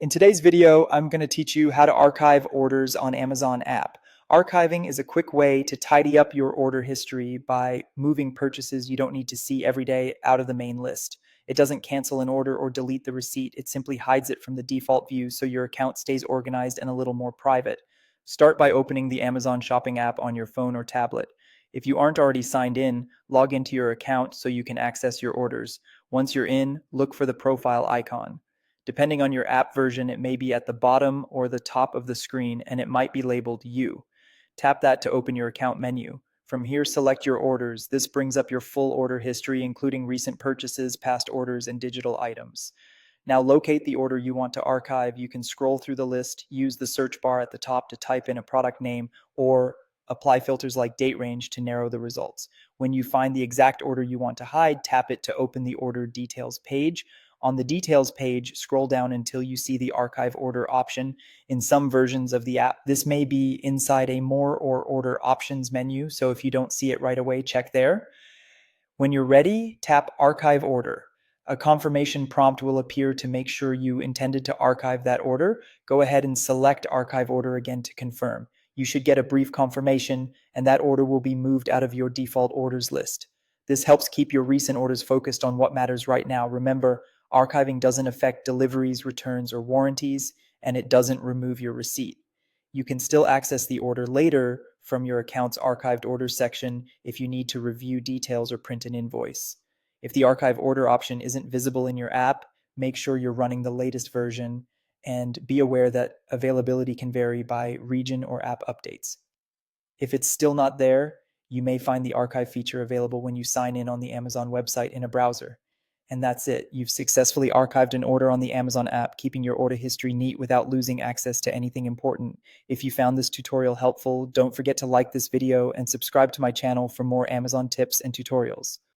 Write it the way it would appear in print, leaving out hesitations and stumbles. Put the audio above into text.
In today's video, I'm going to teach you how to archive orders on Amazon app. Archiving is a quick way to tidy up your order history by moving purchases you don't need to see every day out of the main list. It doesn't cancel an order or delete the receipt, it simply hides it from the default view so your account stays organized and a little more private. Start by opening the Amazon Shopping app on your phone or tablet. If you aren't already signed in, log into your account so you can access your orders. Once you're in, look for the profile icon. Depending on your app version, it may be at the bottom or the top of the screen, and it might be labeled You. Tap that to open your account menu. From here, select your orders. This brings up your full order history, including recent purchases, past orders, and digital items. Now locate the order you want to archive. You can scroll through the list, use the search bar at the top to type in a product name, or apply filters like date range to narrow the results. When you find the exact order you want to hide, tap it to open the order details page. On the details page, scroll down until you see the archive order option. In some versions of the app, this may be inside a more or order options menu, so if you don't see it right away, check there. When you're ready, tap Archive Order. A confirmation prompt will appear to make sure you intended to archive that order. Go ahead and select Archive Order again to confirm. You should get a brief confirmation, and that order will be moved out of your default orders list. This helps keep your recent orders focused on what matters right now. Remember, archiving doesn't affect deliveries, returns, or warranties, and it doesn't remove your receipt. You can still access the order later from your account's archived orders section if you need to review details or print an invoice. If the archive order option isn't visible in your app, make sure you're running the latest version and be aware that availability can vary by region or app updates. If it's still not there, you may find the archive feature available when you sign in on the Amazon website in a browser. And that's it. You've successfully archived an order on the Amazon app, keeping your order history neat without losing access to anything important. If you found this tutorial helpful, don't forget to like this video and subscribe to my channel for more Amazon tips and tutorials.